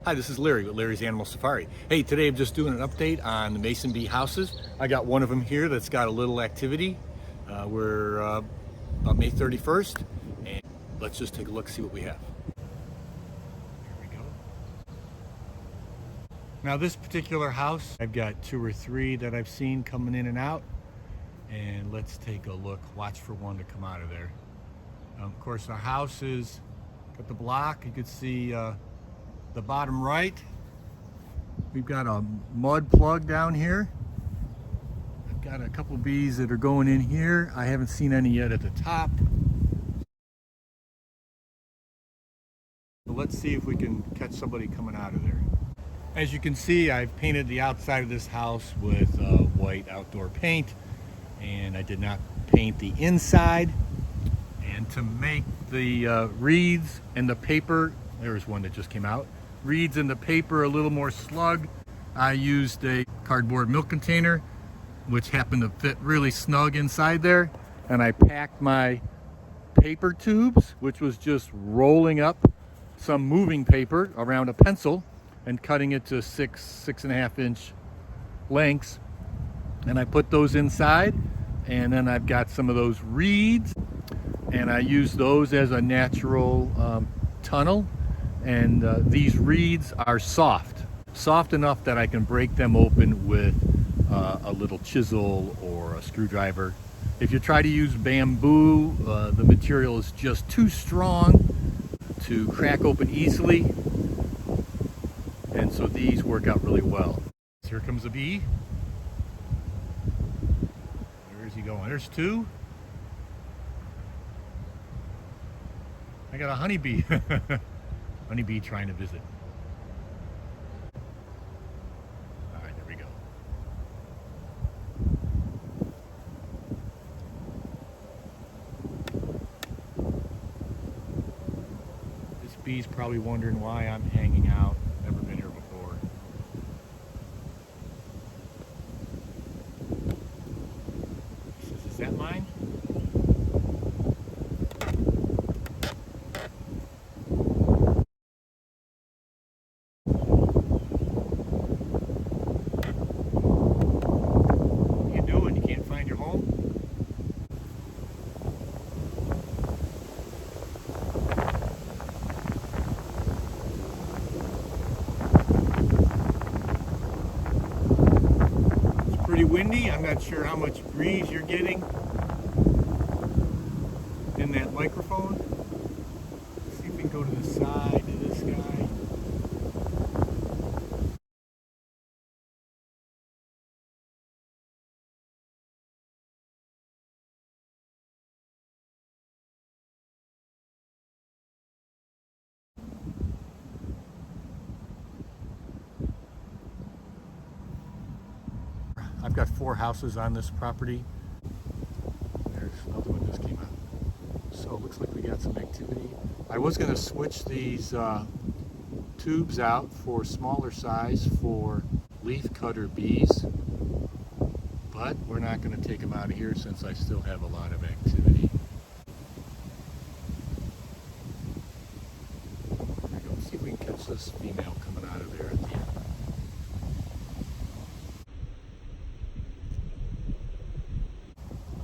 Hi, this is Larry with Larry's Animal Safari. Hey, today I'm just doing an update on the mason bee houses. I got one of them here that's got a little activity. We're about May 31st, and let's just take a look, see what we have. Here we go. Now this particular house, I've got 2 or 3 that I've seen coming in and out, and let's take a look. Watch for one to come out of there. Of course, our house is got the block. You can see the bottom right, we've got a mud plug down here. I've got a couple bees that are going in here. I haven't seen any yet at the top. So let's see if we can catch somebody coming out of there. As you can see, I've painted the outside of this house with white outdoor paint, and I did not paint the inside. And to make the reeds and the paper, there's one that just came out, reeds and the paper a little more slug, I used a cardboard milk container, which happened to fit really snug inside there, and I packed my paper tubes, which was just rolling up some moving paper around a pencil and cutting it to 6.5 inch lengths, and I put those inside. And then I've got some of those reeds, and I use those as a natural tunnel. And these reeds are soft enough that I can break them open with a little chisel or a screwdriver. If you try to use bamboo, the material is just too strong to crack open easily, and so these work out really well. So here comes a bee. Where is he going? There's 2. I got a honeybee. Honeybee trying to visit. All right, there we go. This bee's probably wondering why I'm hanging out. Never been here before. He says, "Is that mine?" Pretty windy. I'm not sure how much breeze you're getting in that microphone. Let's see if we can go to the side of this guy. I've got 4 houses on this property. There's another one just came out. So it looks like we got some activity. I was going to switch these tubes out for smaller size for leaf cutter bees, but we're not going to take them out of here since I still have a lot of activity. There we go. See if we can catch this female coming out of there at the end.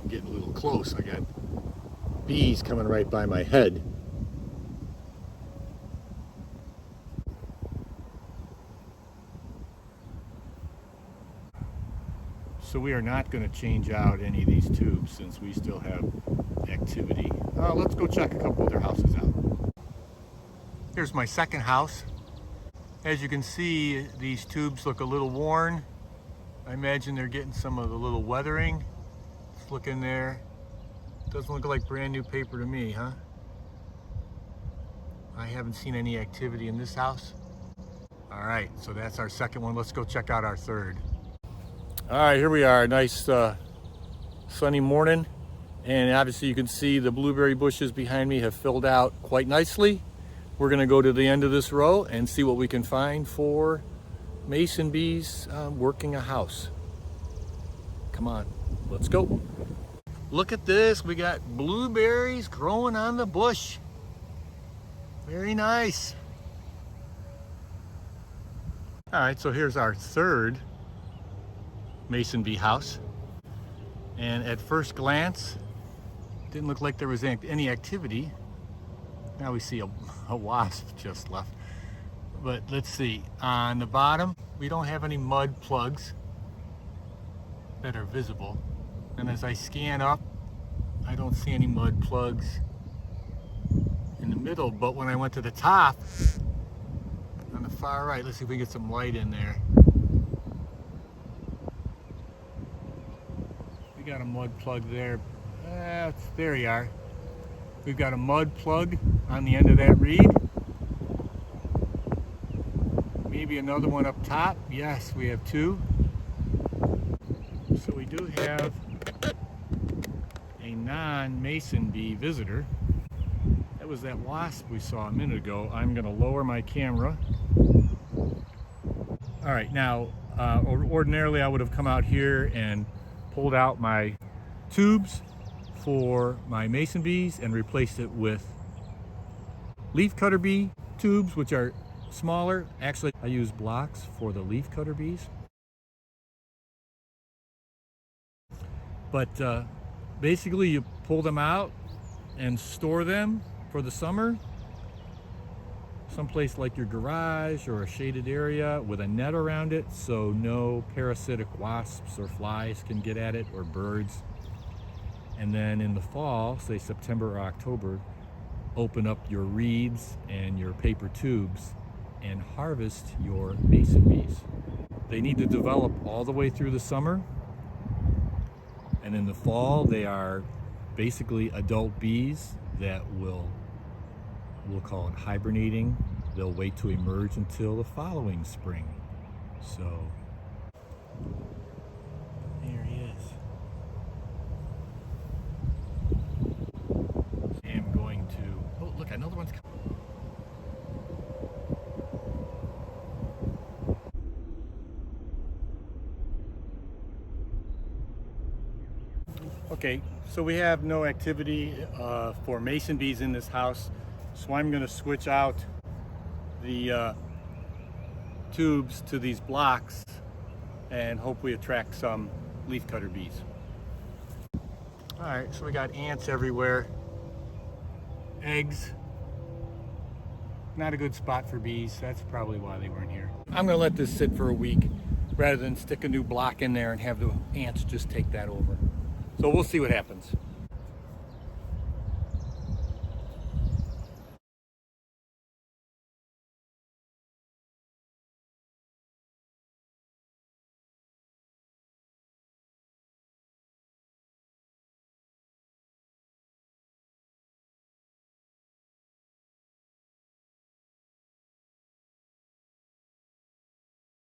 Getting a little close. I got bees coming right by my head. So we are not going to change out any of these tubes since we still have activity. Let's go check a couple other houses out. Here's my second house. As you can see, these tubes look a little worn. I imagine they're getting some of the little weathering. Look in there. Doesn't look like brand new paper to me, huh? I haven't seen any activity in this house. All right, so that's our second one. Let's go check out our third. All right, here we are. Nice sunny morning. And obviously you can see the blueberry bushes behind me have filled out quite nicely. We're gonna go to the end of this row and see what we can find for mason bees working a house. Come on, let's go. Look at this, we got blueberries growing on the bush. Very nice. All right, so here's our third mason bee house. And at first glance, didn't look like there was any activity. Now we see a wasp just left. But let's see, on the bottom, we don't have any mud plugs that are visible. And as I scan up, I don't see any mud plugs in the middle. But when I went to the top, on the far right, let's see if we get some light in there. We got a mud plug there. There you are. We've got a mud plug on the end of that reed. Maybe another one up top. Yes, we have two. So we do have a non-mason bee visitor. That was that wasp we saw a minute ago. I'm going to lower my camera. All right, now ordinarily I would have come out here and pulled out my tubes for my mason bees and replaced it with leaf cutter bee tubes, which are smaller. Actually, I use blocks for the leaf cutter bees. But basically you pull them out and store them for the summer someplace like your garage or a shaded area with a net around it so no parasitic wasps or flies can get at it, or birds. And then in the fall, say September or October, open up your reeds and your paper tubes and harvest your mason bees. They need to develop all the way through the summer, and in the fall they are basically adult bees that we'll call it hibernating. They'll wait to emerge until the following spring. So there he is. I'm going to, oh look, another one's coming. Okay, so we have no activity for mason bees in this house, so I'm going to switch out the tubes to these blocks and hope we attract some leafcutter bees. All right, so we got ants everywhere, eggs. Not a good spot for bees. That's probably why they weren't here. I'm going to let this sit for a week rather than stick a new block in there and have the ants just take that over. So we'll see what happens.